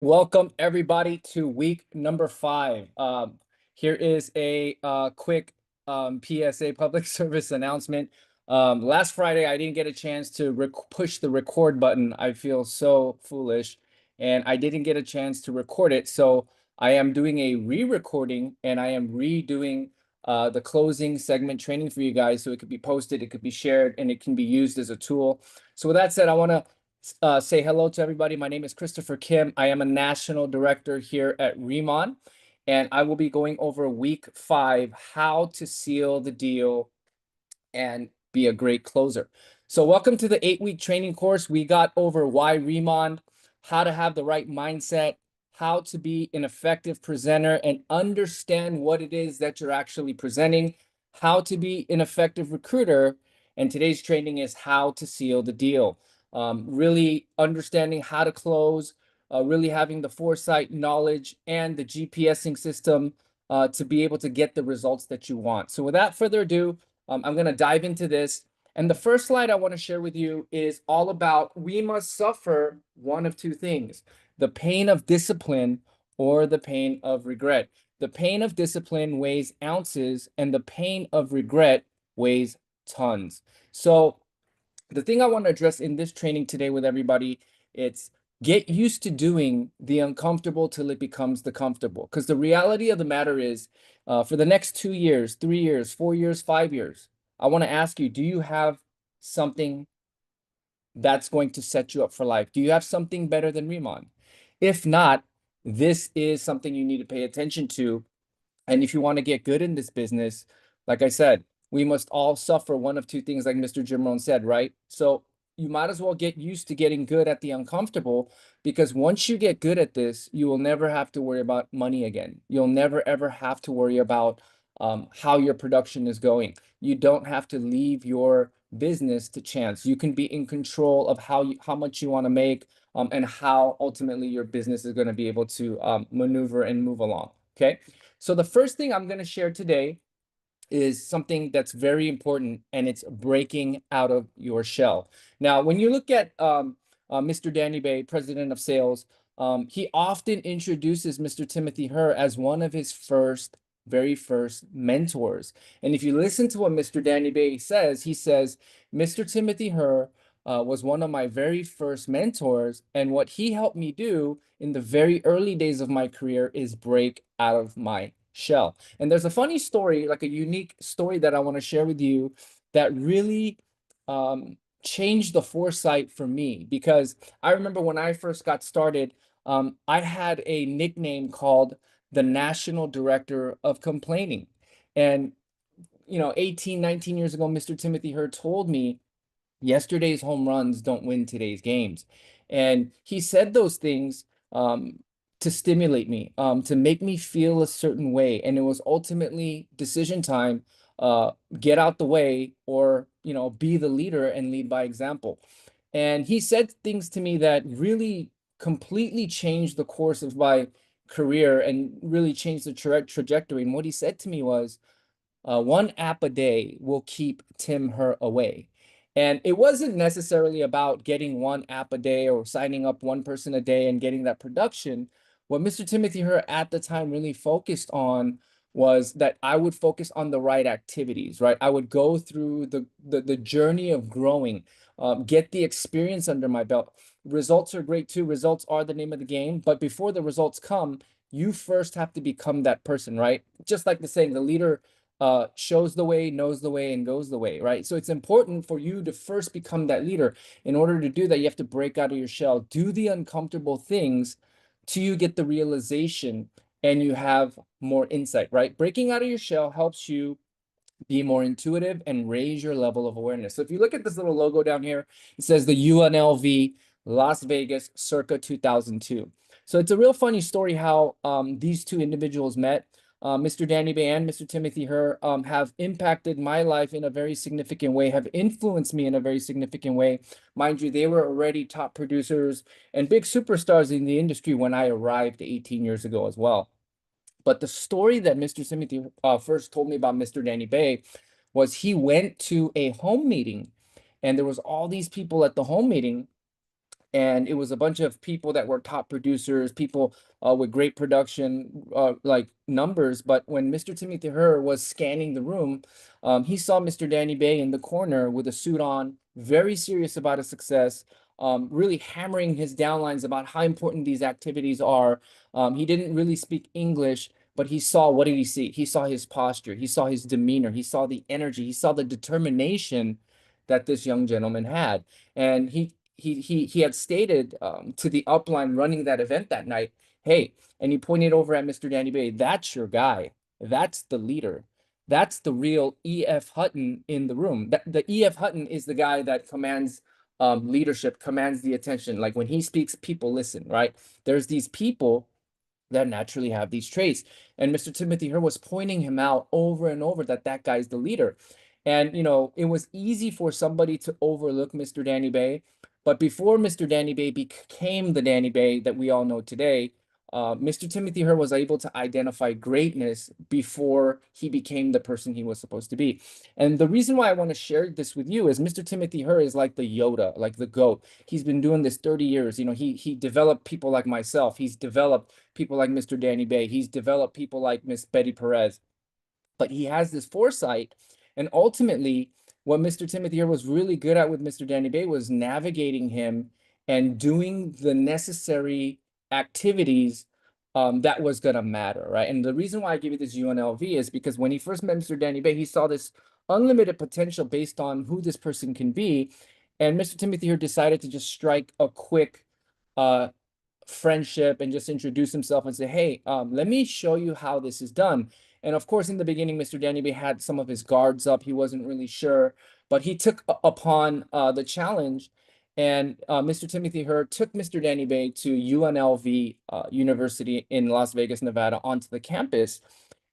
Welcome everybody to week number 5. Here is a quick PSA public service announcement. Last Friday, I didn't get a chance to push the record button. I feel so foolish, and I didn't get a chance to record it. So I am doing a re-recording, and I am redoing the closing segment training for you guys, so it could be posted, it could be shared, and it can be used as a tool. So with that said, I want to say hello to everybody. My name is Christopher Kim. I am a national director here at Remon, and I will be going over week 5, how to seal the deal and be a great closer. So welcome to the 8-week training course. We got over why Remon, how to have the right mindset, how to be an effective presenter and understand what it is that you're actually presenting, how to be an effective recruiter, and today's training is how to seal the deal. Really understanding how to close, really having the foresight, knowledge, and the GPSing system to be able to get the results that you want. So without further ado, I'm going to dive into this. And the first slide I want to share with you is all about we must suffer one of two things: the pain of discipline or the pain of regret. The pain of discipline weighs ounces, and the pain of regret weighs tons. So the thing I want to address in this training today with everybody, it's get used to doing the uncomfortable till it becomes the comfortable. Because the reality of the matter is, for the next 2 years, 3 years, 4 years, 5 years, I want to ask you, do you have something that's going to set you up for life? Do you have something better than Remon? If not, this is something you need to pay attention to. And if you want to get good in this business, like I said, we must all suffer one of two things, like Mr. Jim Rohn said, right? So you might as well get used to getting good at the uncomfortable, because once you get good at this, you will never have to worry about money again. You'll never, ever have to worry about how your production is going. You don't have to leave your business to chance. You can be in control of how much you want to make, and how ultimately your business is going to be able to maneuver and move along. Okay. So the first thing I'm going to share today is something that's very important, and it's breaking out of your shell. Now, when you look at Mr. Danny Bay, president of sales, he often introduces Mr. Timothy Herr as one of his very first mentors. And if you listen to what Mr. Danny Bay says, he says, Mr. Timothy Herr was one of my very first mentors. And what he helped me do in the very early days of my career is break out of my shell. And there's a funny story, like a unique story that I want to share with you that really changed the foresight for me. Because I remember when I first got started, I had a nickname called the National Director of Complaining. And, 18, 19 years ago, Mr. Timothy Herr told me, yesterday's home runs don't win today's games. And he said those things to stimulate me, to make me feel a certain way. And it was ultimately decision time, get out the way, or, be the leader and lead by example. And he said things to me that really completely changed the course of my career and really changed the trajectory. And what he said to me was, one app a day will keep Tim Herr away. And it wasn't necessarily about getting one app a day or signing up one person a day and getting that production. What Mr. Timothy Herr at the time really focused on was that I would focus on the right activities, right? I would go through the journey of growing, get the experience under my belt. Results are great too. Results are the name of the game. But before the results come, you first have to become that person, right? Just like the saying, the leader shows the way, knows the way, and goes the way, right? So it's important for you to first become that leader. In order to do that, you have to break out of your shell, do the uncomfortable things till you get the realization and you have more insight, right? Breaking out of your shell helps you be more intuitive and raise your level of awareness. So if you look at this little logo down here, it says the UNLV Las Vegas circa 2002. So it's a real funny story how these two individuals met. Mr. Danny Bay and Mr. Timothy Herr have impacted my life in a very significant way, have influenced me in a very significant way. Mind you, they were already top producers and big superstars in the industry when I arrived 18 years ago as well. But the story that Mr. Timothy first told me about Mr. Danny Bay was he went to a home meeting, and there was all these people at the home meeting, and it was a bunch of people that were top producers, people with great production like numbers. But when Mr. Timothy Herr was scanning the room, he saw Mr. Danny Bay in the corner with a suit on, very serious about his success, really hammering his downlines about how important these activities are. He didn't really speak English, but he saw, what did he see? He saw his posture, he saw his demeanor, he saw the energy, he saw the determination that this young gentleman had. And he had stated to the upline running that event that night, hey, and he pointed over at Mr. Danny Bay, that's your guy. That's the leader. That's the real E.F. Hutton in the room. The E.F. Hutton is the guy that commands leadership, commands the attention. Like when he speaks, people listen, right? There's these people that naturally have these traits. And Mr. Timothy Herr was pointing him out over and over that that guy's the leader. And, you know, it was easy for somebody to overlook Mr. Danny Bay. But before Mr. Danny Bay became the Danny Bay that we all know today, Mr. Timothy Herr was able to identify greatness before he became the person he was supposed to be. And the reason why I want to share this with you is Mr. Timothy Herr is like the Yoda, like the GOAT. He's been doing this 30 years. You know, he developed people like myself. He's developed people like Mr. Danny Bay. He's developed people like Miss Betty Perez. But he has this foresight. And ultimately, what Mr. Timothy here was really good at with Mr. Danny Bay was navigating him and doing the necessary activities that was going to matter, right? And the reason why I give you this UNLV is because when he first met Mr. Danny Bay, he saw this unlimited potential based on who this person can be. And Mr. Timothy here decided to just strike a quick uh, friendship and just introduce himself and say, hey, let me show you how this is done. And of course, in the beginning, Mr. Danny Bay had some of his guards up. He wasn't really sure, but he took upon the challenge. And Mr. Timothy Herr took Mr. Danny Bay to UNLV University in Las Vegas, Nevada, onto the campus.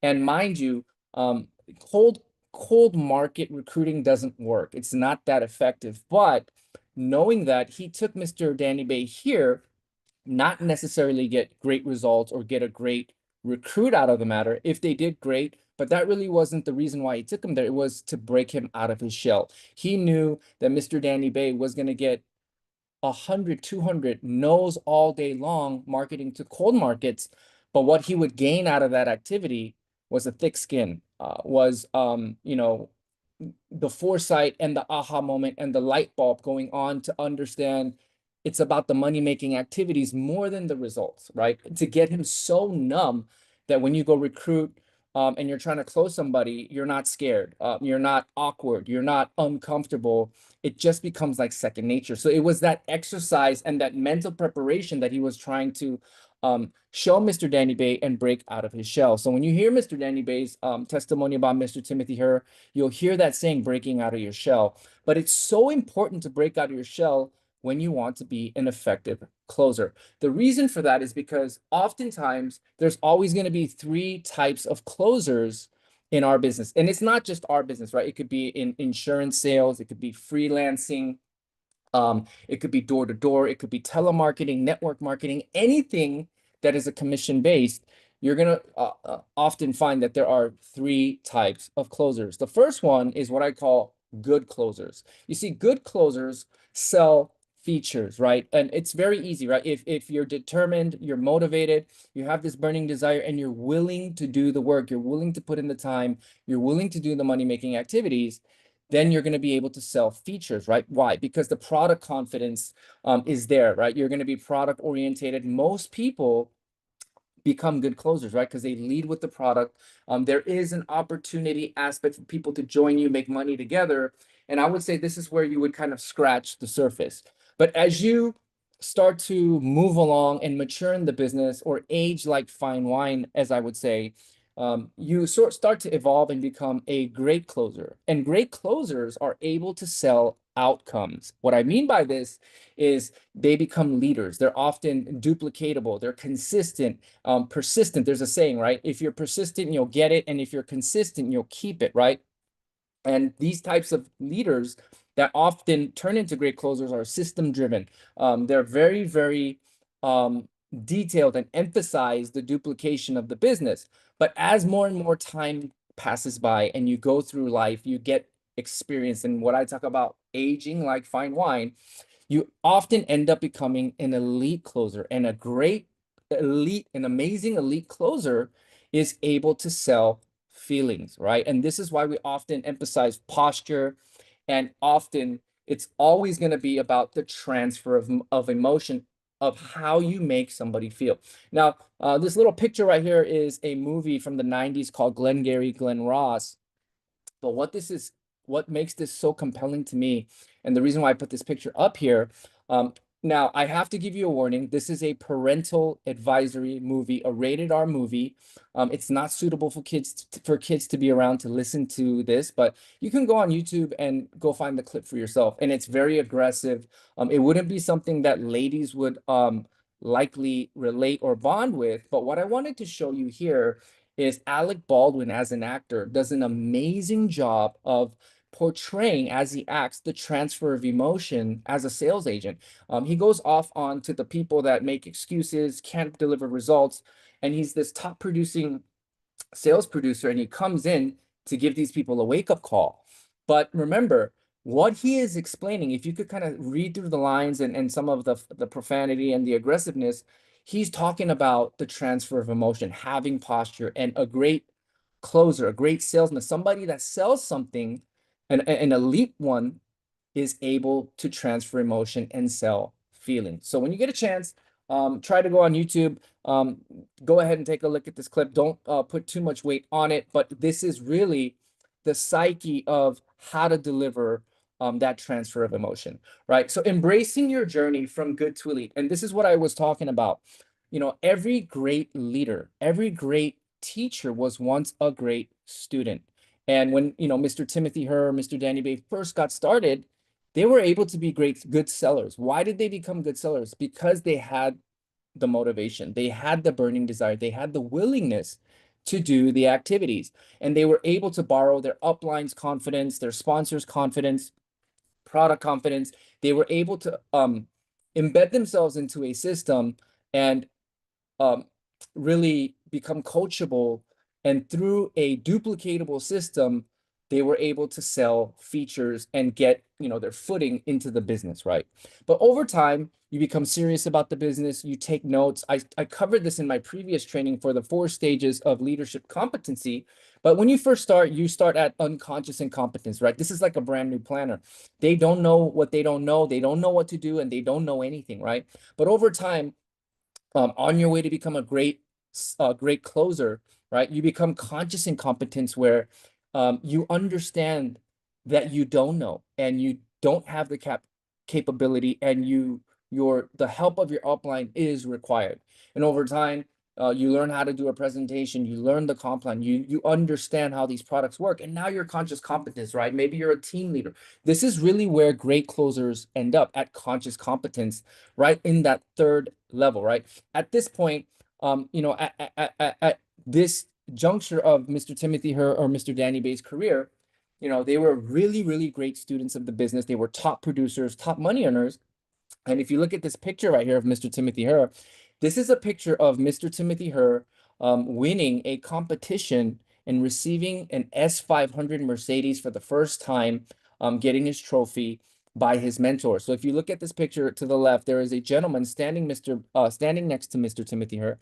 And mind you, um, cold market recruiting doesn't work. It's not that effective. But knowing that, he took Mr. Danny Bay here, not necessarily get great results or get a great recruit out of the matter. If they did, great, but that really wasn't the reason why he took him there. It was to break him out of his shell. He knew that Mr. Danny Bay was going to get 100, 200 no's all day long marketing to cold markets, but what he would gain out of that activity was a thick skin, you know, the foresight and the aha moment and the light bulb going on to understand it's about the money-making activities more than the results, right? To get him so numb that when you go recruit and you're trying to close somebody, you're not scared, you're not awkward, you're not uncomfortable. It just becomes like second nature. So it was that exercise and that mental preparation that he was trying to show Mr. Danny Bay and break out of his shell. So when you hear Mr. Danny Bay's testimony about Mr. Timothy Herr, you'll hear that saying, breaking out of your shell. But it's so important to break out of your shell when you want to be an effective closer. The reason for that is because oftentimes there's always going to be three types of closers in our business. And it's not just our business, right? It could be in insurance sales, it could be freelancing, it could be door to door, it could be telemarketing, network marketing, anything that is a commission based. You're going to often find that there are three types of closers. The first one is what I call good closers. You see, good closers sell features, right? And it's very easy, right? If you're determined, you're motivated, you have this burning desire, and you're willing to do the work, you're willing to put in the time, you're willing to do the money-making activities, then you're going to be able to sell features, right? Why? Because the product confidence is there, right? You're going to be product orientated. Most people become good closers, right? Because they lead with the product. There is an opportunity aspect for people to join you, make money together. And I would say this is where you would kind of scratch the surface. But as you start to move along and mature in the business or age like fine wine, as I would say, you start to evolve and become a great closer. And great closers are able to sell outcomes. What I mean by this is they become leaders. They're often duplicatable. They're consistent, persistent. There's a saying, right? If you're persistent, you'll get it. And if you're consistent, you'll keep it, right? And these types of leaders that often turn into great closers are system driven. They're very, very detailed and emphasize the duplication of the business. But as more and more time passes by and you go through life, you get experience. And what I talk about aging like fine wine, you often end up becoming an elite closer, and a great elite, an amazing elite closer is able to sell feelings, right? And this is why we often emphasize posture, and often it's always going to be about the transfer of emotion, of how you make somebody feel. Now, this little picture right here is a movie from the 90s called Glengarry Glen Ross. But what makes this so compelling to me, and the reason why I put this picture up here, um, now I have to give you a warning. This is a parental advisory movie, a rated R movie. It's not suitable for kids to be around to listen to this, but you can go on YouTube and go find the clip for yourself. And it's very aggressive. It wouldn't be something that ladies would likely relate or bond with. But what I wanted to show you here is Alec Baldwin as an actor does an amazing job of portraying, as he acts, the transfer of emotion as a sales agent. He goes off on to the people that make excuses, can't deliver results, and he's this top producing sales producer, and he comes in to give these people a wake-up call. But remember, what he is explaining, if you could kind of read through the lines and some of the profanity and the aggressiveness, he's talking about the transfer of emotion, having posture, and a great closer, a great salesman, somebody that sells something, an elite one, is able to transfer emotion and sell feelings. So when you get a chance, try to go on YouTube. Go ahead and take a look at this clip. Don't put too much weight on it, but this is really the psyche of how to deliver that transfer of emotion, right? So embracing your journey from good to elite. And this is what I was talking about. You know, every great leader, every great teacher was once a great student. And when, you know, Mr. Timothy Herr, Mr. Danny Bay first got started, they were able to be good sellers. Why did they become good sellers? Because they had the motivation, they had the burning desire, they had the willingness to do the activities, and they were able to borrow their upline's confidence, their sponsors' confidence, product confidence. They were able to embed themselves into a system and um, really become coachable. And through a duplicatable system, they were able to sell features and get, you know, their footing into the business, right? But over time, you become serious about the business. You take notes. I covered this in my previous training for the 4 stages of leadership competency. But when you first start, you start at unconscious incompetence, right? This is like a brand new planner. They don't know what they don't know. They don't know what to do, and they don't know anything, right? But over time, on your way to become a great closer, right? You become conscious incompetence, where you understand that you don't know and you don't have the capability, and the help of your upline is required. And over time, you learn how to do a presentation, you learn the comp plan, you understand how these products work, and now you're conscious competence, right? Maybe you're a team leader. This is really where great closers end up, at conscious competence, right? In that third level, right? At this point, you know, at this juncture of Mr. Timothy Herr or Mr. Danny Bay's career, you know, they were really, really great students of the business. They were top producers, top money earners. And if you look at this picture right here of Mr. Timothy Herr, this is a picture of Mr. Timothy Herr winning a competition and receiving an S500 Mercedes for the first time, getting his trophy by his mentor. So if you look at this picture to the left, there is a gentleman standing next to Mr. Timothy Herr.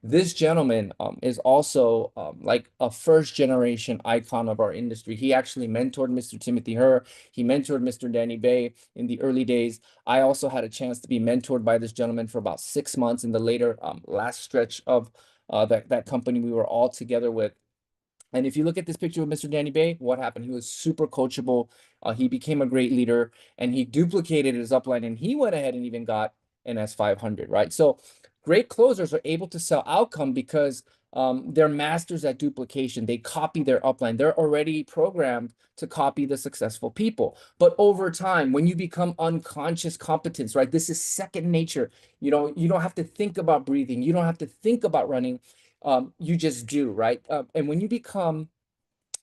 This gentleman is also like a first generation icon of our industry. He actually mentored Mr. Timothy Herr. He mentored Mr. Danny Bay in the early days. I also had a chance to be mentored by this gentleman for about 6 months in the later last stretch of that company we were all together with. And if you look at this picture of Mr. Danny Bay, what happened? He was super coachable. He became a great leader, and he duplicated his upline, and he went ahead and even got an S500, right? So great closers are able to sell outcome because they're masters at duplication. They copy their upline. They're already programmed to copy the successful people. But over time, when you become unconscious competence, right? This is second nature. You don't have to think about breathing. You don't have to think about running. You just do, right? And when you become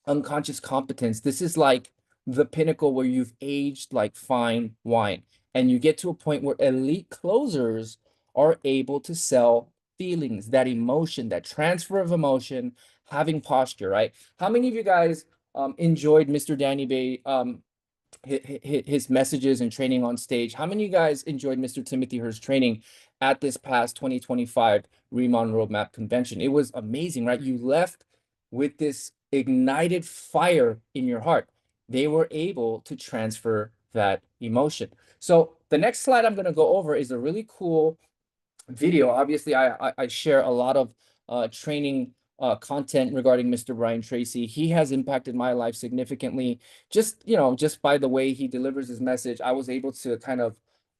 unconscious competence, this is like the pinnacle where you've aged like fine wine. And you get to a point where elite closers are able to sell feelings, that emotion, that transfer of emotion, having posture, right? How many of you guys enjoyed Mr. Danny Bay his messages and training on stage. How many of you guys enjoyed Mr. Timothy Hurst training at this past 2025 Remon Roadmap Convention? It was amazing, right? You left with this ignited fire in your heart. They were able to transfer that emotion. So the next slide I'm going to go over is a really cool video. Obviously, I share a lot of training content regarding Mr. Brian Tracy. He has impacted my life significantly. Just, just by the way he delivers his message, I was able to kind of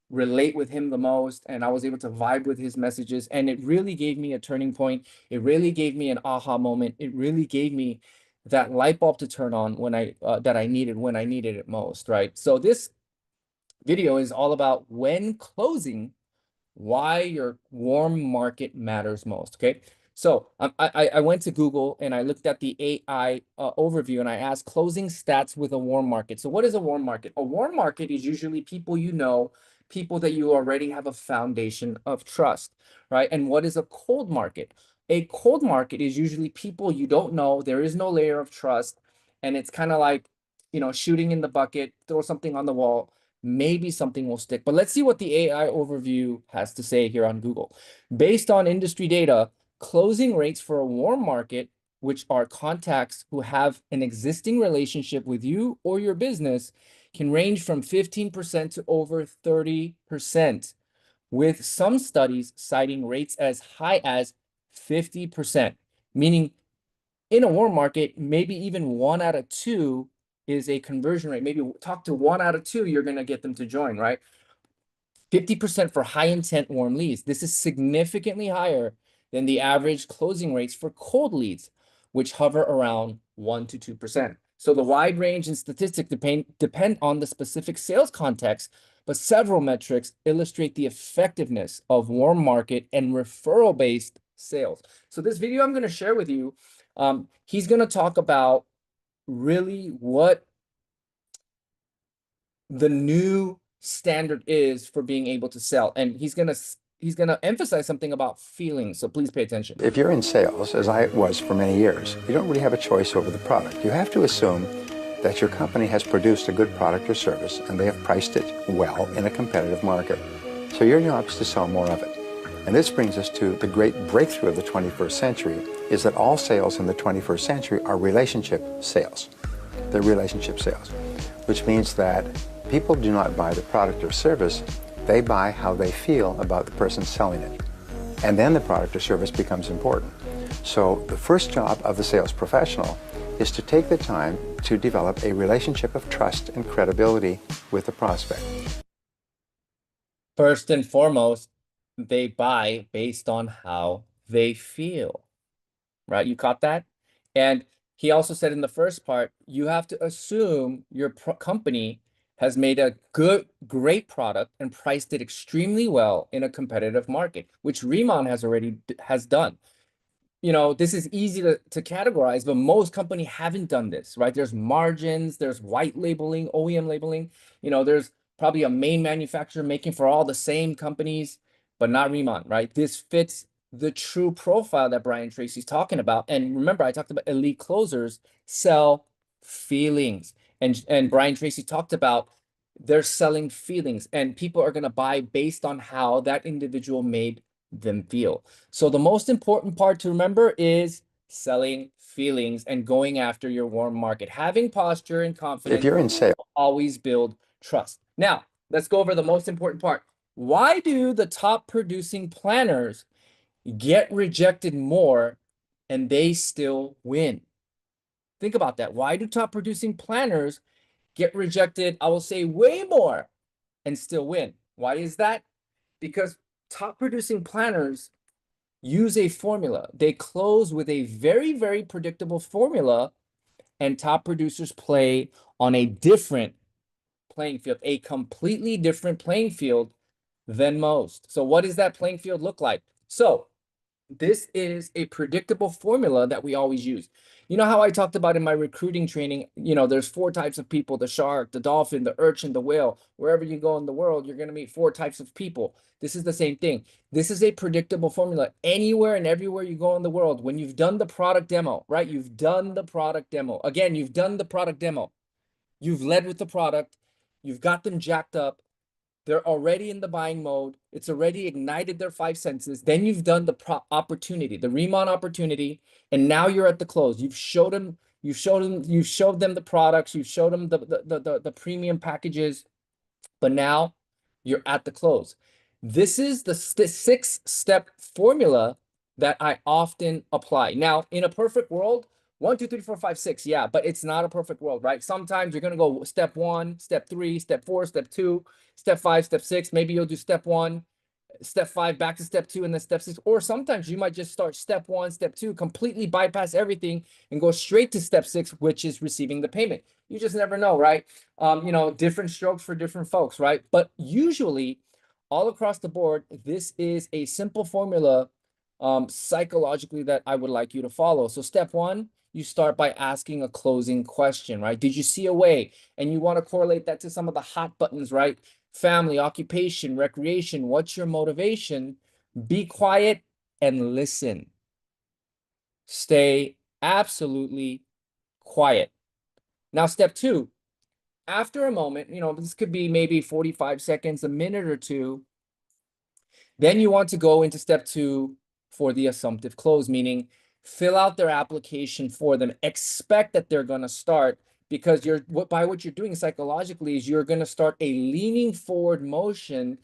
relate with him the most, and I was able to vibe with his messages. And it really gave me a turning point. It really gave me an aha moment. It really gave me that light bulb to turn on when that I needed when I needed it most, right? So this video is all about when closing, why your warm market matters most. Okay. So I went to Google and I looked at the AI overview, and I asked closing stats with a warm market. So what is a warm market? A warm market is usually people people that you already have a foundation of trust, right? And what is a cold market? A cold market is usually people you don't know. There is no layer of trust. And it's kind of like, shooting in the bucket, throw something on the wall, maybe something will stick. But let's see what the AI overview has to say here on Google. Based on industry data, closing rates for a warm market, which are contacts who have an existing relationship with you or your business, can range from 15% to over 30%, with some studies citing rates as high as 50%, meaning in a warm market, maybe even 1 out of 2 is a conversion rate. Maybe talk to 1 out of 2, you're going to get them to join, right? 50% for high intent warm leads. This is significantly higher than the average closing rates for cold leads, which hover around 1 to 2%. So the wide range in statistics depend on the specific sales context, but several metrics illustrate the effectiveness of warm market and referral-based sales. So this video I'm going to share with you, he's going to talk about really what the new standard is for being able to sell, and he's gonna emphasize something about feelings. So please pay attention. If you're in sales, as I was for many years, you don't really have a choice over the product. You have to assume that your company has produced a good product or service and they have priced it well in a competitive market. So your job is to sell more of it. And this brings us to the great breakthrough of the 21st century, is that all sales in the 21st century are relationship sales. They're relationship sales, which means that people do not buy the product or service, they buy how they feel about the person selling it. And then the product or service becomes important. So the first job of the sales professional is to take the time to develop a relationship of trust and credibility with the prospect. First and foremost, they buy based on how they feel, right? You caught that? And he also said in the first part, you have to assume your company has made a great product and priced it extremely well in a competitive market, which Remon has done. This is easy to categorize, but most companies haven't done this, right? There's margins, there's white labeling, OEM labeling. There's probably a main manufacturer making for all the same companies, but not Remon, right? This fits the true profile that Brian Tracy's talking about. And remember, I talked about elite closers sell feelings. And Brian Tracy talked about they're selling feelings, and people are going to buy based on how that individual made them feel. So the most important part to remember is selling feelings and going after your warm market. Having posture and confidence. If you're in sales, always build trust. Now, let's go over the most important part. Why do the top producing planners get rejected more and they still win? Think about that. Why do top producing planners get rejected, I will say, way more and still win? Why is that? Because top producing planners use a formula. They close with a very, very predictable formula, and top producers play on a different playing field, a completely different playing field than most. So what does that playing field look like? So this is a predictable formula that we always use. You know how I talked about in my recruiting training, there's 4 types of people: the shark, the dolphin, the urchin, the whale. Wherever you go in the world, you're going to meet 4 types of people. This is the same thing. This is a predictable formula. Anywhere and everywhere you go in the world, when you've done the product demo, right? You've done the product demo. Again, you've done the product demo. You've led with the product. You've got them jacked up. They're already in the buying mode. It's already ignited their five senses. Then you've done the opportunity, the Remon opportunity, and now you're at the close. You've showed them, you've showed them the products, you've showed them the premium packages, but now you're at the close. This is the six-step formula that I often apply. Now, in a perfect world, 1, 2, 3, 4, 5, 6, yeah, but it's not a perfect world, right? Sometimes you're gonna go step 1, step 3, step 4, step 2, step 5, step 6. Maybe you'll do step 1, step 5, back to step 2, and then step 6. Or sometimes you might just start step 1, step 2, completely bypass everything and go straight to step 6, which is receiving the payment. You just never know, right? Different strokes for different folks, right? But usually, all across the board, this is a simple formula psychologically that I would like you to follow. So step 1, you start by asking a closing question, right? Did you see a way? And you want to correlate that to some of the hot buttons, right? Family, occupation, recreation. What's your motivation? Be quiet and listen. Stay absolutely quiet. Now, step 2, after a moment, this could be maybe 45 seconds, a minute or two. Then you want to go into step 2 for the assumptive close, meaning fill out their application for them. Expect that they're going to start, because by what you're doing psychologically is you're going to start a leaning forward motion,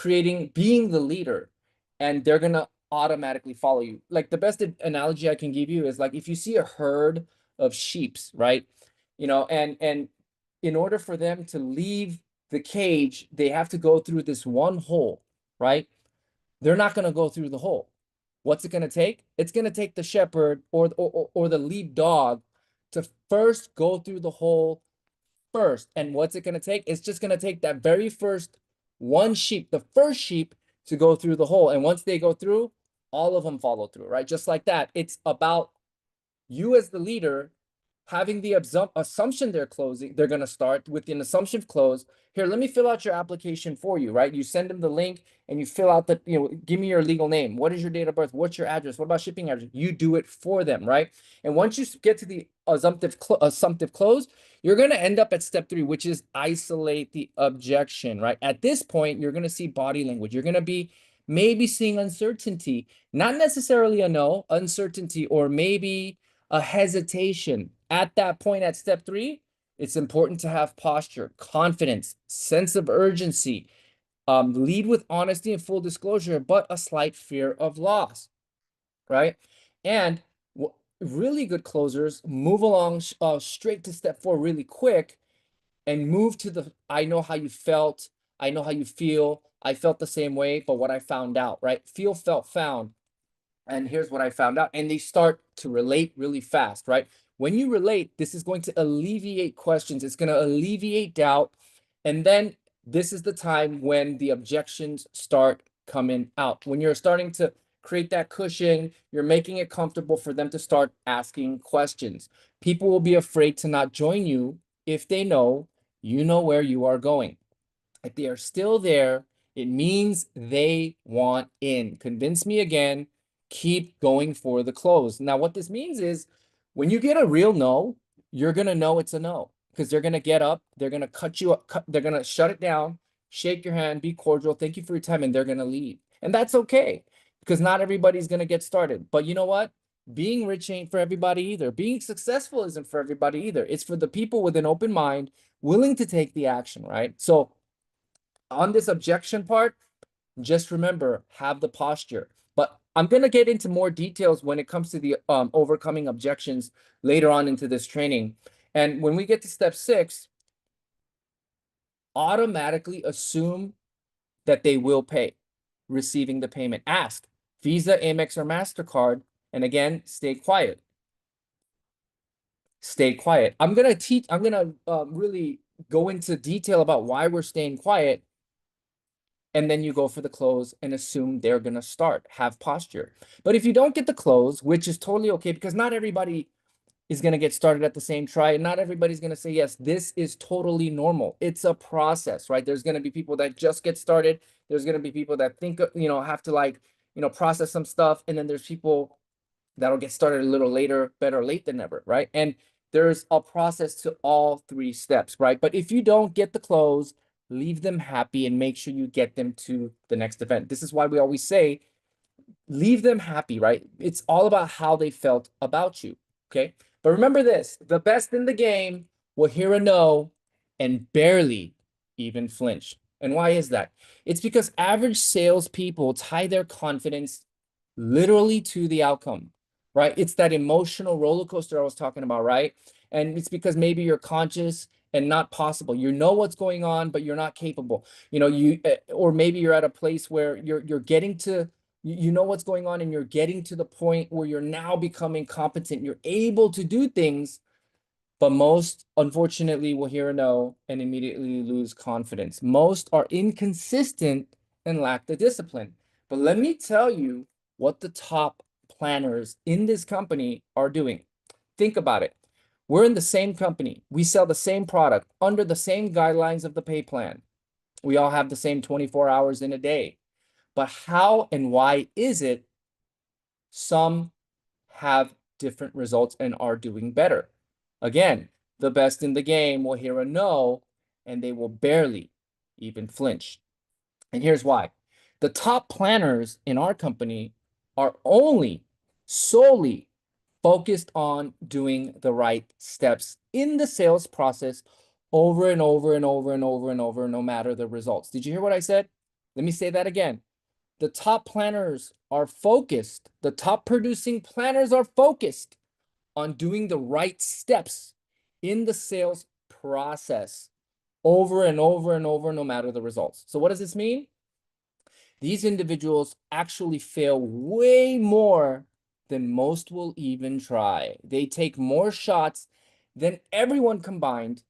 being the leader, and they're going to automatically follow you. Like, the best analogy I can give you is like if you see a herd of sheeps, right? And in order for them to leave the cage, they have to go through this one hole, right? They're not going to go through the hole. What's it going to take? It's going to take the shepherd or the lead dog to first go through the hole first. And what's it going to take? It's just going to take that very first one sheep, the first sheep, to go through the hole. And once they go through, all of them follow through, right? Just like that. It's about you as the leader having the assumption they're going to start with an assumption close. Here, let me fill out your application for you, right? You send them the link and you fill out give me your legal name. What is your date of birth? What's your address? What about shipping address? You do it for them, right? And once you get to the assumptive close, you're going to end up at step 3, which is isolate the objection, right? At this point, you're going to see body language. You're going to be maybe seeing uncertainty, not necessarily a no, uncertainty, or maybe a hesitation. At that point, at step 3, it's important to have posture, confidence, sense of urgency, lead with honesty and full disclosure, but a slight fear of loss, right? And really good closers move along straight to step 4 really quick and move to the I know how you felt, I know how you feel, I felt the same way, but what I found out, right? Feel, felt, found. And here's what I found out. And they start to relate really fast, right? When you relate, this is going to alleviate questions. It's going to alleviate doubt. And then this is the time when the objections start coming out. When you're starting to create that cushion, you're making it comfortable for them to start asking questions. People will be afraid to not join you if they know you know where you are going. If they are still there, it means they want in. Convince me again. Keep going for the close. Now, what this means is when you get a real no, you're going to know it's a no, because they're going to get up, they're going to cut you up, they're going to shut it down, shake your hand, be cordial, thank you for your time, and they're going to leave. And that's okay, because not everybody's going to get started. But you know what? Being rich ain't for everybody either. Being successful isn't for everybody either. It's for the people with an open mind, willing to take the action, right? So on this objection part, just remember, have the posture. But I'm going to get into more details when it comes to the overcoming objections later on into this training. And when we get to step 6, automatically assume that they will pay, receiving the payment. Ask Visa, Amex, or MasterCard. And again, stay quiet. Stay quiet. I'm going to really go into detail about why we're staying quiet. And then you go for the close and assume they're going to start. Have posture. But if you don't get the close, which is totally okay, because not everybody is going to get started at the same try, and not everybody's going to say yes. This is totally normal. It's a process, right? There's going to be people that just get started. There's going to be people that think, have to process some stuff. And then there's people that'll get started a little later. Better late than never, right? And there's a process to all three steps, right? But if you don't get the close, leave them happy and make sure you get them to the next event. This is why we always say, leave them happy, right? It's all about how they felt about you, okay? But remember this, the best in the game will hear a no and barely even flinch. And why is that? It's because average salespeople tie their confidence literally to the outcome, right? It's that emotional roller coaster I was talking about, right? And it's because maybe you're conscious and not possible. You know what's going on, but you're not capable. You know, or maybe you're at a place where you're getting to, you know what's going on, and you're getting to the point where you're now becoming competent. You're able to do things, but most, unfortunately, will hear a no and immediately lose confidence. Most are inconsistent and lack the discipline. But let me tell you what the top planners in this company are doing. Think about it. We're in the same company. We sell the same product under the same guidelines of the pay plan. We all have the same 24 hours in a day. But how and why is it some have different results and are doing better? Again, the best in the game will hear a no and they will barely even flinch. And here's why. The top planners in our company are solely focused on doing the right steps in the sales process over and over and over and over and over, no matter the results. Did you hear what I said? Let me say that again. The top planners are focused, the top producing planners are focused on doing the right steps in the sales process over and over and over, no matter the results. So what does this mean? These individuals actually fail way more than most will even try. They take more shots than everyone combined,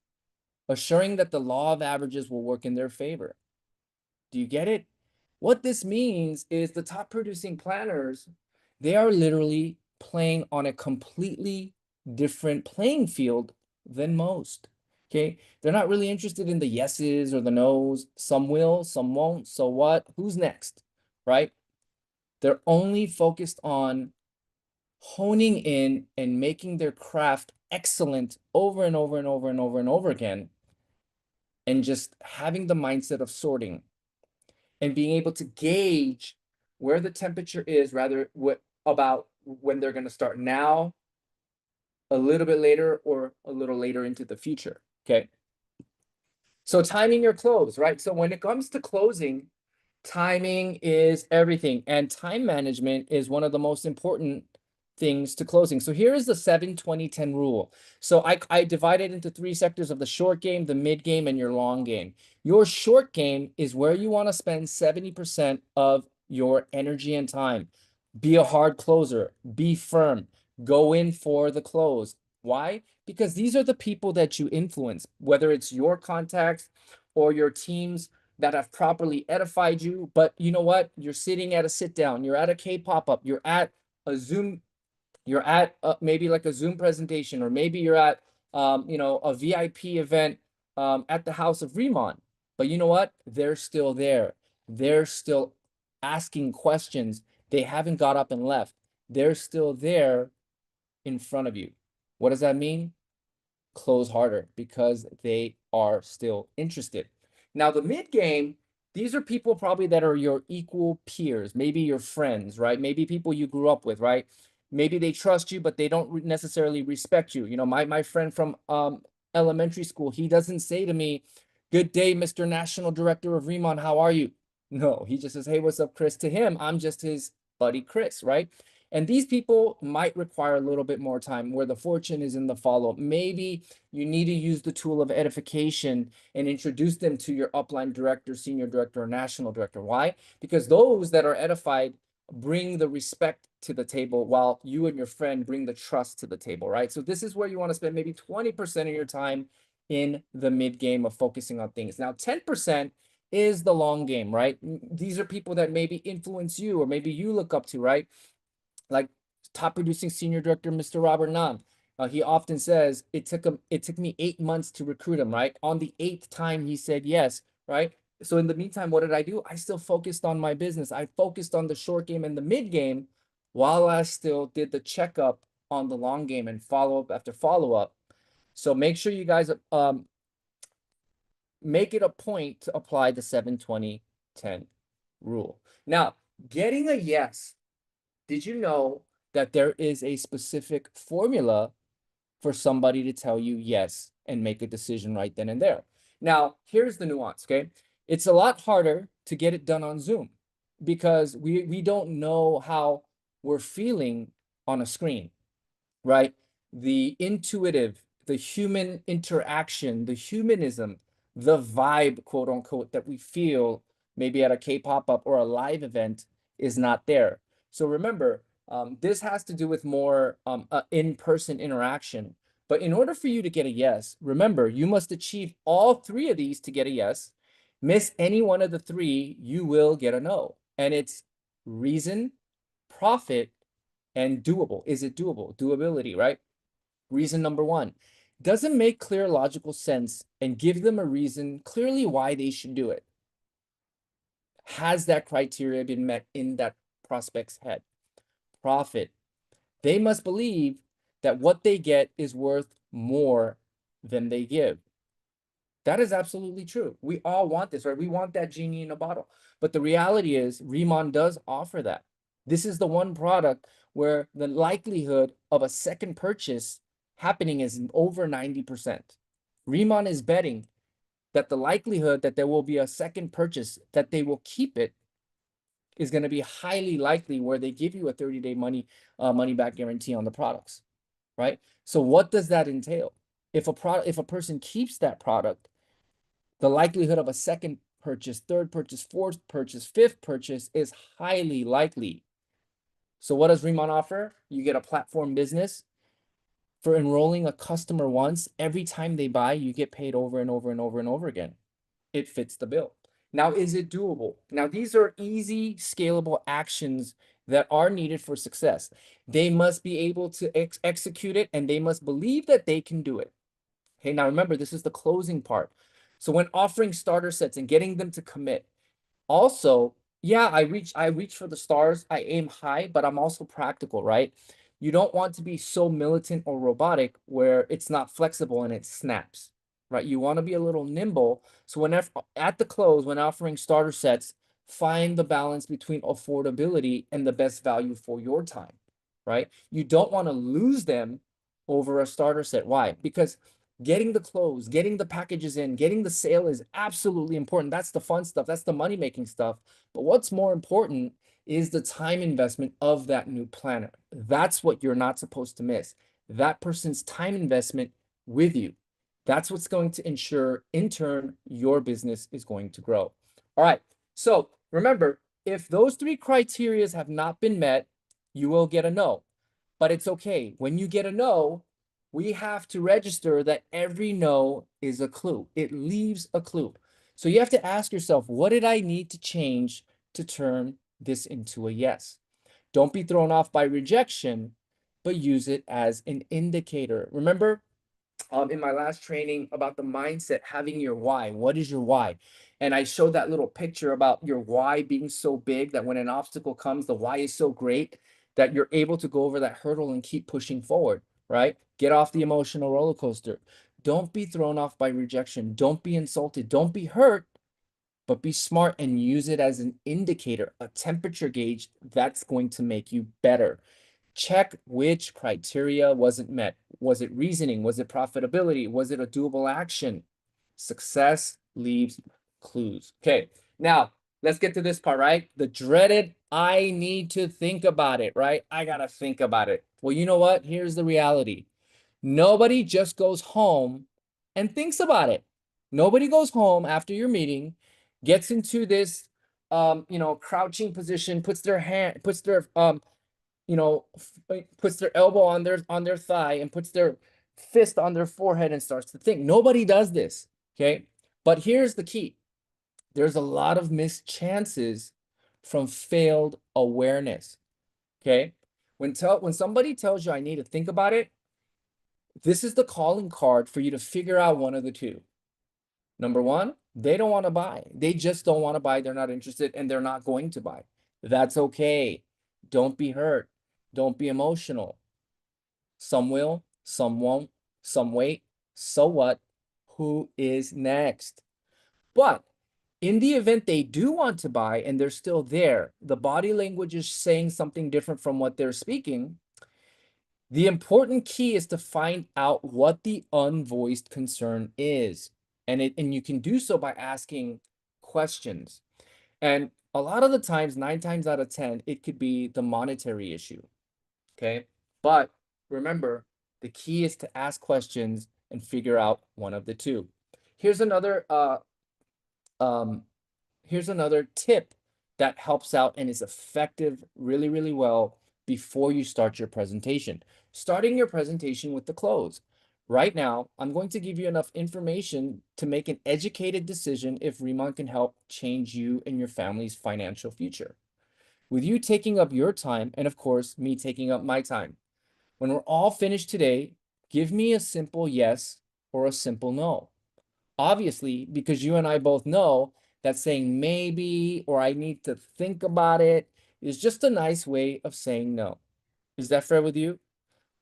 assuring that the law of averages will work in their favor. Do you get it? What this means is the top producing planners, they are literally playing on a completely different playing field than most. Okay. They're not really interested in the yeses or the nos. Some will, some won't. So what? Who's next? Right? They're only focused on honing in and making their craft excellent over and over and over and over and over again. And just having the mindset of sorting and being able to gauge where the temperature is, rather about when they're going to start now, a little bit later, or a little later into the future. Okay. So timing your close, right? So when it comes to closing, timing is everything. And time management is one of the most important things to closing. So here is the 7-20-10 rule. So I divided into three sectors of the short game, the mid game, and your long game. Your short game is where you want to spend 70% of your energy and time. Be a hard closer, be firm, go in for the close. Why? Because these are the people that you influence, whether it's your contacts or your teams that have properly edified you. But you know what? You're sitting at a sit down, you're at a K-pop up, you're at a Zoom, you're at maybe like a Zoom presentation, or maybe you're at a VIP event at the House of Riemann. But you know what? They're still there. They're still asking questions. They haven't got up and left. They're still there in front of you. What does that mean? Close harder, because they are still interested. Now, the mid game, these are people probably that are your equal peers, maybe your friends, right? Maybe people you grew up with, right? Maybe they trust you, but they don't necessarily respect you. You know, my friend from elementary school, he doesn't say to me, "Good day, Mr. National Director of Riemann, how are you?" No, he just says, "Hey, what's up, Chris?" To him, I'm just his buddy Chris, right? And these people might require a little bit more time, where the fortune is in the follow-up. Maybe you need to use the tool of edification and introduce them to your upline director, senior director, or national director. Why? Because those that are edified bring the respect to the table, while you and your friend bring the trust to the table, right? So this is where you want to spend maybe 20% of your time in the mid game of focusing on things. Now, 10% is the long game, right? These are people that maybe influence you, or maybe you look up to, right? Like top producing senior director, Mr. Robert Nam. He often says it took me 8 months to recruit him, right? On the 8th time, he said yes, right? So in the meantime, what did I do? I still focused on my business. I focused on the short game and the mid game, while I still did the checkup on the long game and follow up after follow up. So make sure you guys make it a point to apply the 7-20-10 rule. Now, getting a yes, did you know that there is a specific formula for somebody to tell you yes and make a decision right then and there? Now, here's the nuance, okay? It's a lot harder to get it done on Zoom because we don't know how we're feeling on a screen, right? The intuitive, the human interaction, the humanism, the vibe, quote unquote, that we feel maybe at a K-pop up or a live event is not there. So remember, this has to do with more in-person interaction. But in order for you to get a yes, remember, you must achieve all three of these to get a yes. Miss any one of the three, you will get a no. And it's reason, profit, and doable. Is it doable? Doability, right? Reason number one, doesn't make clear logical sense and give them a reason clearly why they should do it. Has that criteria been met in that prospect's head? Profit. They must believe that what they get is worth more than they give. That is absolutely true. We all want this, right? We want that genie in a bottle. But the reality is, Riemann does offer that. This is the one product where the likelihood of a second purchase happening is over 90%. Riemann is betting that the likelihood that there will be a second purchase, that they will keep it, is going to be highly likely, where they give you a 30-day money back guarantee on the products, right? So what does that entail? If a person keeps that product, the likelihood of a second purchase, third purchase, fourth purchase, fifth purchase is highly likely. So what does Riemann offer? You get a platform business. For enrolling a customer once, every time they buy, you get paid over and over and over and over again. It fits the bill. Now, is it doable? Now, these are easy, scalable actions that are needed for success. They must be able to execute it, and they must believe that they can do it. Okay, now remember, this is the closing part. So when offering starter sets and getting them to commit, also, yeah, I reach for the stars, I aim high, but I'm also practical, right? You don't want to be so militant or robotic where it's not flexible and it snaps, right? You want to be a little nimble. So whenever at the close, when offering starter sets, find the balance between affordability and the best value for your time, right? You don't want to lose them over a starter set. Why? Because getting the clothes, getting the packages in, getting the sale is absolutely important. That's the fun stuff. That's the money-making stuff. But what's more important is the time investment of that new planner. That's what you're not supposed to miss. That person's time investment with you. That's what's going to ensure, in turn, your business is going to grow. All right. So remember, if those three criteria have not been met, you will get a no. But it's okay. When you get a no, we have to register that every no is a clue. It leaves a clue. So you have to ask yourself, what did I need to change to turn this into a yes? Don't be thrown off by rejection, but use it as an indicator. Remember, in my last training about the mindset, having your why. What is your why? And I showed that little picture about your why being so big that when an obstacle comes, the why is so great that you're able to go over that hurdle and keep pushing forward, right? Get off the emotional roller coaster. Don't be thrown off by rejection. Don't be insulted. Don't be hurt, but be smart and use it as an indicator, a temperature gauge that's going to make you better. Check which criteria wasn't met. Was it reasoning? Was it profitability? Was it a doable action? Success leaves clues. Okay, now let's get to this part, right? The dreaded, I need to think about it, right? I gotta think about it. Well, you know what? Here's the reality. Nobody just goes home and thinks about it. Nobody goes home after your meeting, gets into this crouching position, puts their puts their elbow on their thigh and puts their fist on their forehead and starts to think. Nobody does this, okay? But here's the key. There's a lot of missed chances from failed awareness, okay? When somebody tells you I need to think about it, this is the calling card for you to figure out one of the two. Number one, they don't want to buy. They just don't want to buy. They're not interested and they're not going to buy. That's okay. Don't be hurt. Don't be emotional. Some will, some won't, some wait, So what? Who is next? But in the event they do want to buy and they're still there, the body language is saying something different from what they're speaking. The important key is to find out what the unvoiced concern is. And you can do so by asking questions. And a lot of the times, 9 times out of 10, it could be the monetary issue. Okay. But remember, the key is to ask questions and figure out one of the two. Here's another um, here's another tip that helps out and is effective really, really well before you start your presentation. Starting your presentation with the close. Right now, I'm going to give you enough information to make an educated decision if Remon can help change you and your family's financial future. With you taking up your time, and of course, me taking up my time. When we're all finished today, give me a simple yes or a simple no. Obviously, because you and I both know that saying maybe or I need to think about it is just a nice way of saying no. Is that fair with you?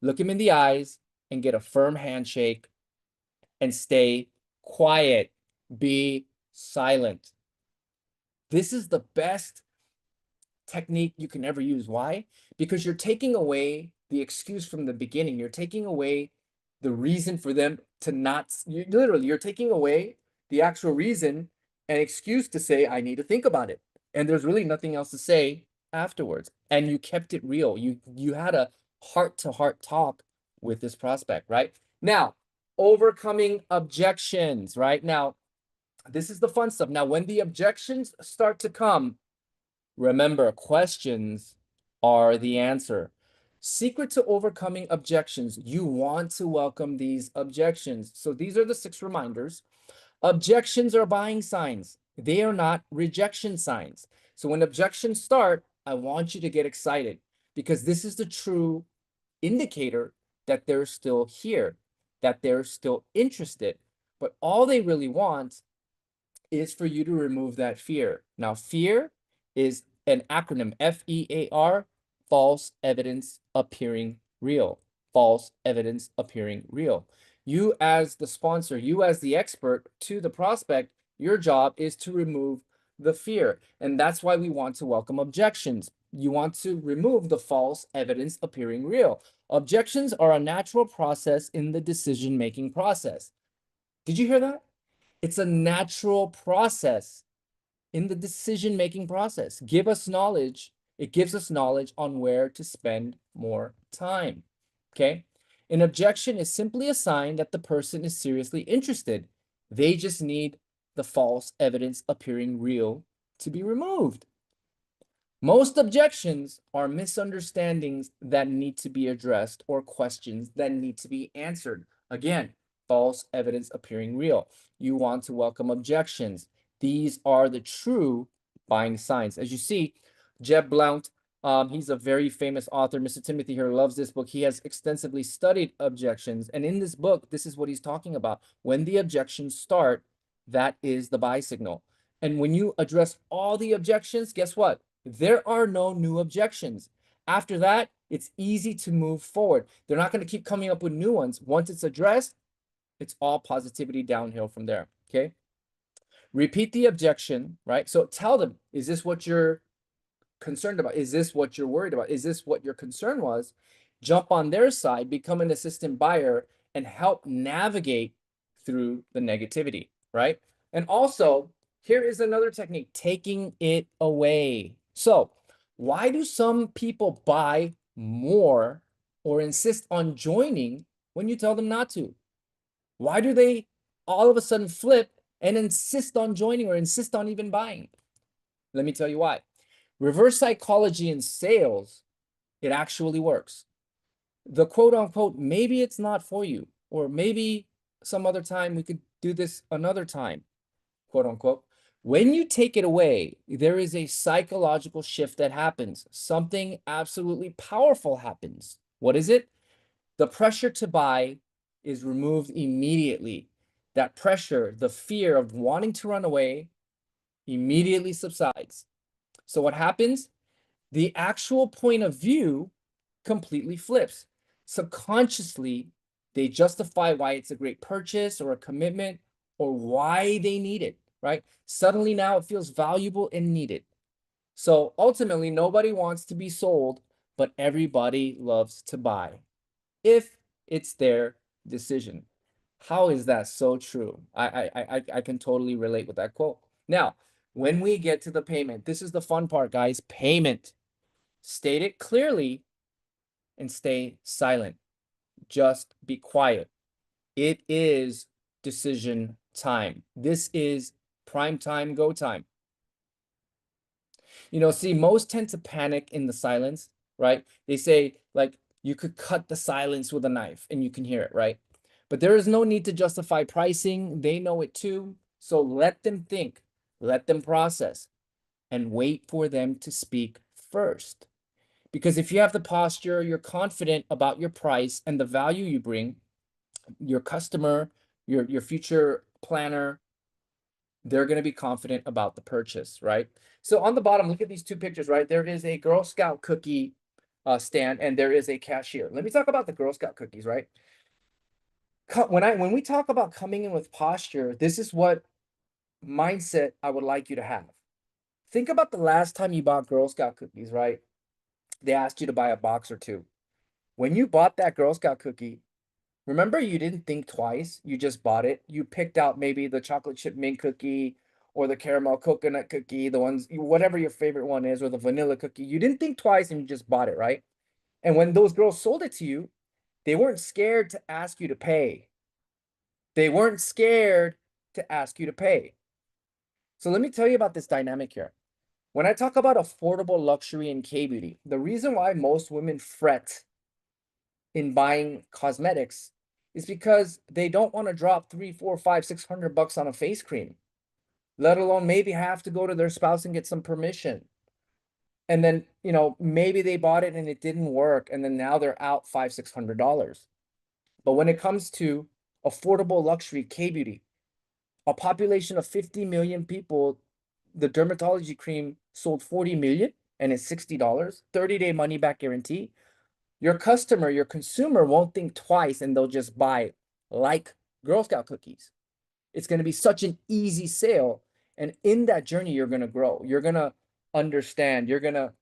Look him in the eyes and get a firm handshake and stay quiet. Be silent. This is the best technique you can ever use. Why? Because you're taking away the excuse from the beginning. You're taking away the reason for them to not, you're taking away the actual reason and excuse to say, I need to think about it. And there's really nothing else to say afterwards. And you kept it real. You had a heart-to-heart talk with this prospect, right? Now, overcoming objections, right? Now, this is the fun stuff. Now, when the objections start to come, remember, questions are the answer. Secret to overcoming objections. You want to welcome these objections. So these are the 6 reminders. Objections are buying signs. They are not rejection signs. So when objections start, I want you to get excited because this is the true indicator that they're still here, that they're still interested. But all they really want is for you to remove that fear. Now, fear is an acronym, FEAR, false evidence appearing real. False evidence appearing real. You as the sponsor, you as the expert to the prospect, your job is to remove the fear. And that's why we want to welcome objections. You want to remove the false evidence appearing real. Objections are a natural process in the decision-making process. Did you hear that? It's a natural process in the decision-making process. Give us knowledge. It gives us knowledge on where to spend more time. Okay? An objection is simply a sign that the person is seriously interested. They just need the false evidence appearing real to be removed. Most objections are misunderstandings that need to be addressed or questions that need to be answered. Again, false evidence appearing real. You want to welcome objections. These are the true buying signs. As you see, Jeb Blount, he's a very famous author. Mr. Timothy here loves this book. He has extensively studied objections. And in this book, this is what he's talking about. When the objections start, that is the buy signal. And when you address all the objections, guess what? There are no new objections. After that, it's easy to move forward. They're not going to keep coming up with new ones. Once it's addressed, it's all positivity downhill from there. Okay. Repeat the objection, right? So tell them, is this what you're concerned about? Is this what you're worried about? Is this what your concern was? Jump on their side, become an assistant buyer, and help navigate through the negativity, right? And also, here is another technique, taking it away. So why do some people buy more or insist on joining when you tell them not to? Why do they all of a sudden flip and insist on joining or insist on even buying? Let me tell you why. Reverse psychology in sales, it actually works. The quote unquote, maybe it's not for you, or maybe some other time we could do this another time, quote unquote. When you take it away, there is a psychological shift that happens. Something absolutely powerful happens. What is it? The pressure to buy is removed immediately. That pressure, the fear of wanting to run away, immediately subsides. So what happens? The actual point of view completely flips. Subconsciously, They justify why it's a great purchase or a commitment or why they need it, right? Suddenly now it feels valuable and needed. So ultimately, nobody wants to be sold, but everybody loves to buy if it's their decision. How is that so true? I can totally relate with that quote. Now, when we get to the payment, this is the fun part, guys. Payment. State it clearly and stay silent. Just be quiet. It is decision time. This is prime time, go time. See, most tend to panic in the silence, right? They say, like, you could cut the silence with a knife and you can hear it, right? But there is no need to justify pricing. They know it too. So let them think, let them process, and wait for them to speak first. Because if you have the posture, you're confident about your price and the value you bring, your customer, your future planner, they're going to be confident about the purchase, right? So on the bottom, look at these two pictures, right? There is a Girl Scout cookie stand and there is a cashier. Let me talk about the Girl Scout cookies, right? When we talk about coming in with posture, this is what mindset I would like you to have. Think about the last time you bought Girl Scout cookies, right? They asked you to buy a box or two. When you bought that Girl Scout cookie, remember, you didn't think twice. You just bought it. You picked out maybe the chocolate chip mint cookie or the caramel coconut cookie, the ones, whatever your favorite one is, or the vanilla cookie. You didn't think twice and you just bought it, right? And when those girls sold it to you, they weren't scared to ask you to pay. They weren't scared to ask you to pay. So let me tell you about this dynamic here. When I talk about affordable luxury and K-beauty, the reason why most women fret in buying cosmetics is because they don't want to drop 3, 4, 5, 600 bucks on a face cream, let alone maybe have to go to their spouse and get some permission. And then, maybe they bought it and it didn't work. And then now they're out $500, $600. But when it comes to affordable luxury K-beauty, a population of 50 million people, the dermatology cream sold 40 million and it's $60, 30-day money back guarantee. Your customer, your consumer won't think twice and they'll just buy, like Girl Scout cookies. It's going to be such an easy sale. And in that journey, you're going to grow. You're going to understand. You're going to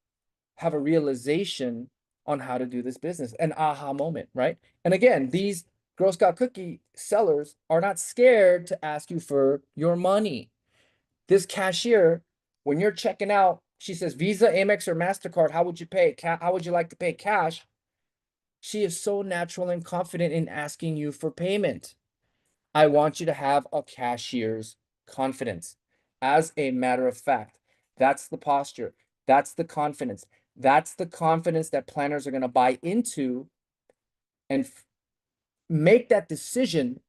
have a realization on how to do this business, an aha moment, right? And again, these Girl Scout cookie sellers are not scared to ask you for your money. This cashier, when you're checking out, she says, Visa, Amex, or MasterCard, how would you pay? How would you like to pay cash? She is so natural and confident in asking you for payment. I want you to have a cashier's confidence. As a matter of fact, that's the posture. That's the confidence. That's the confidence that planners are going to buy into and make that decision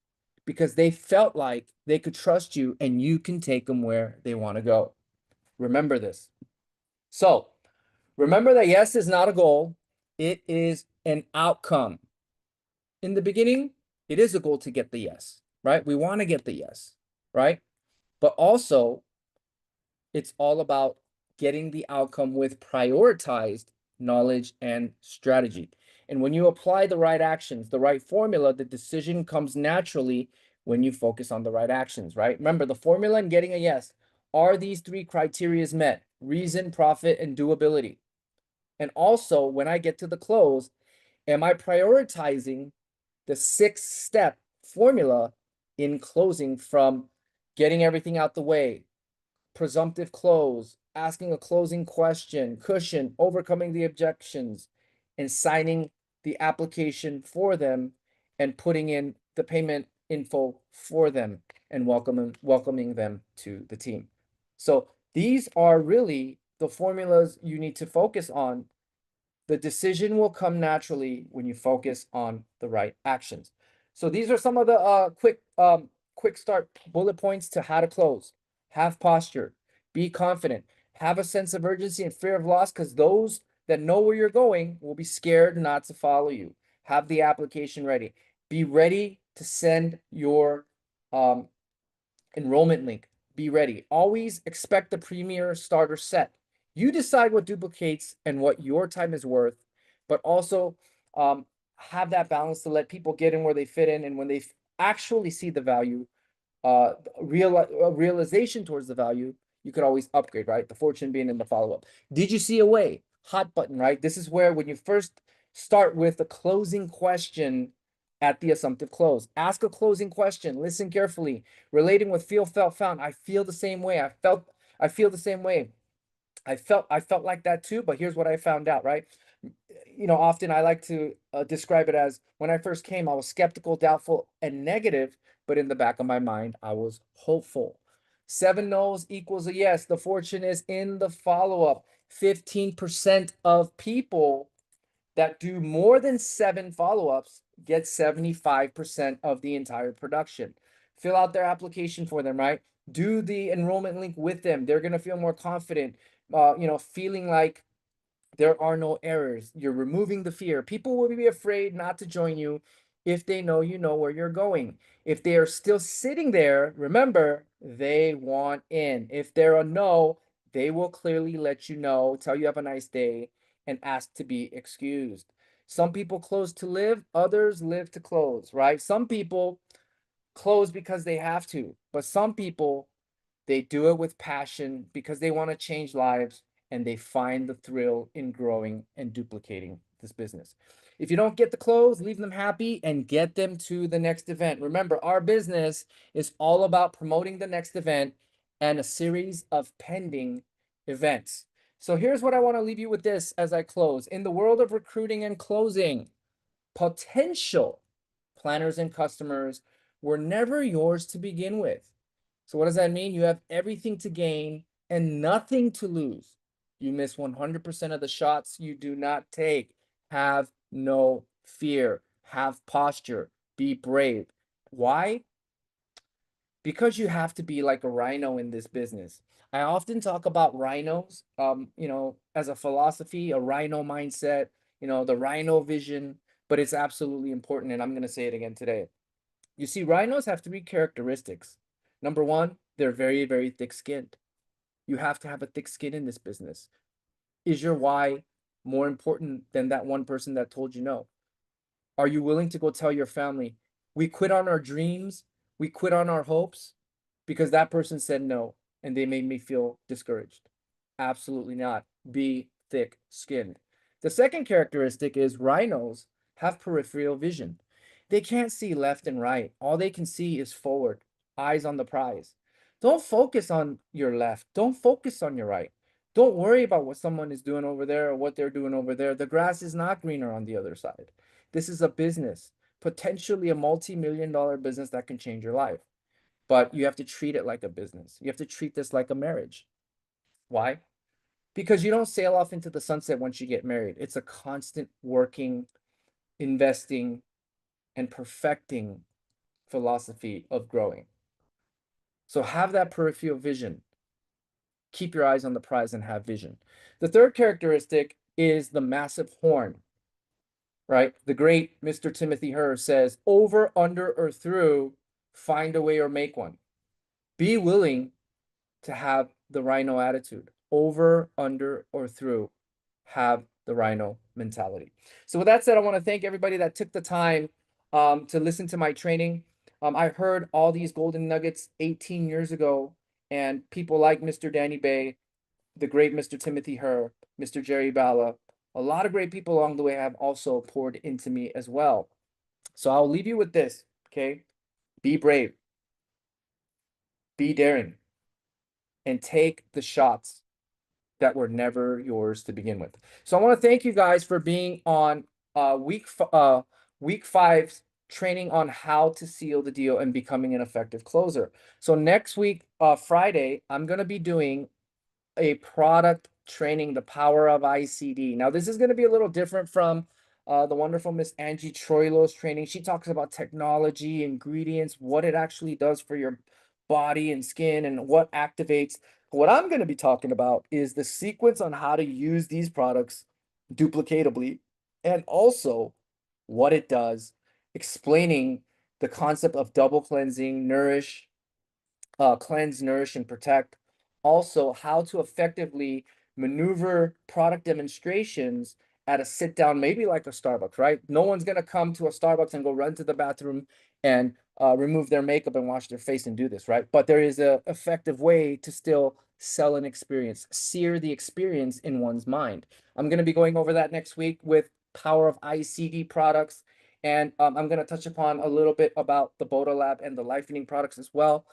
because they felt like they could trust you and you can take them where they want to go. Remember this. So remember that yes is not a goal. It is an outcome. In the beginning, it is a goal to get the yes, right? We want to get the yes, right? But also, it's all about getting the outcome with prioritized knowledge and strategy. And when you apply the right actions, the right formula, the decision comes naturally when you focus on the right actions, right? Remember, the formula in getting a yes are these three criteria met: reason, profit, and doability. And also, when I get to the close, am I prioritizing the 6-step formula in closing, from getting everything out the way, presumptive close, asking a closing question, cushion, overcoming the objections, and signing the application for them and putting in the payment info for them and welcoming them to the team. So these are really the formulas you need to focus on. The decision will come naturally when you focus on the right actions. So these are some of the quick start bullet points to how to close. Have posture, be confident, have a sense of urgency and fear of loss, because those that know where you're going will be scared not to follow you. Have the application ready. Be ready to send your enrollment link. Be ready. Always expect the premier starter set. You decide what duplicates and what your time is worth, but also have that balance to let people get in where they fit in, and when they actually see the value, realization towards the value, you could always upgrade, right? The fortune being in the follow-up. Did you see a way? Hot button, right? This is where when you first start with the closing question at the assumptive close. Ask a closing question. Listen carefully. Relating with feel, felt, found. I feel the same way. I feel the same way. I felt like that too, but here's what I found out, right? You know, often I like to describe it as when I first came, I was skeptical, doubtful, and negative, but in the back of my mind, I was hopeful. 7 no's equals a yes. The fortune is in the follow-up. 15% of people that do more than 7 follow-ups get 75% of the entire production. Fill out their application for them, right? Do the enrollment link with them. They're going to feel more confident, you know, feeling like there are no errors. You're removing the fear. People will be afraid not to join you if they know you know where you're going. If they are still sitting there, remember, they want in. If they're a no, they will clearly let you know, tell you have a nice day, and ask to be excused. Some people close to live, others live to close, right? Some people close because they have to, but some people, they do it with passion because they want to change lives, and they find the thrill in growing and duplicating this business. If you don't get the close, leave them happy and get them to the next event. Remember, our business is all about promoting the next event and a series of pending events. So here's what I want to leave you with this as I close. In the world of recruiting and closing, potential planners and customers were never yours to begin with. So what does that mean? You have everything to gain and nothing to lose. You miss 100% of the shots you do not take. Have no fear. Have posture. Be brave. Why? Because you have to be like a rhino in this business. I often talk about rhinos, you know, as a philosophy, a rhino mindset, you know, the rhino vision, but it's absolutely important. And I'm going to say it again today. You see, rhinos have 3 characteristics. Number one, they're very, very thick skinned. You have to have a thick skin in this business. Is your why more important than that one person that told you no? Are you willing to go tell your family, we quit on our dreams, we quit on our hopes because that person said no and they made me feel discouraged? Absolutely not. Be thick skinned. The second characteristic is rhinos have peripheral vision. They can't see left and right. All they can see is forward, eyes on the prize. Don't focus on your left. Don't focus on your right. Don't worry about what someone is doing over there or what they're doing over there. The grass is not greener on the other side. This is a business, potentially a multi-million-dollar business that can change your life. But you have to treat it like a business. You have to treat this like a marriage. Why? Because you don't sail off into the sunset once you get married. It's a constant working, investing, and perfecting philosophy of growing. So have that peripheral vision. Keep your eyes on the prize and have vision. The third characteristic is the massive horn, right? The great Mr. Timothy Herr says, over, under, or through, find a way or make one. Be willing to have the rhino attitude. Over, under, or through, have the rhino mentality. So with that said, I want to thank everybody that took the time to listen to my training. I heard all these golden nuggets 18 years ago, and people like Mr. Danny Bay, the great Mr. Timothy Herr, Mr. Jerry Bala, a lot of great people along the way have also poured into me as well. So I'll leave you with this, okay? Be brave, be daring, and take the shots that were never yours to begin with. So I want to thank you guys for being on week 5's training on how to seal the deal and becoming an effective closer. So next week, Friday, I'm going to be doing a product training, the power of ICD. Now, this is going to be a little different from the wonderful Miss Angie Troilo's training. She talks about technology, ingredients, what it actually does for your body and skin, and what activates. What I'm going to be talking about is the sequence on how to use these products duplicatably, and also what it does, explaining the concept of double cleansing, nourish, cleanse, nourish, and protect. Also, how to effectively maneuver product demonstrations at a sit down, maybe like a Starbucks, right? No one's gonna come to a Starbucks and go run to the bathroom and remove their makeup and wash their face and do this, right? But there is a effective way to still sell an experience, sear the experience in one's mind. I'm gonna be going over that next week with Power of ICD products, and I'm gonna touch upon a little bit about the Boda Lab and the Lifening products as well.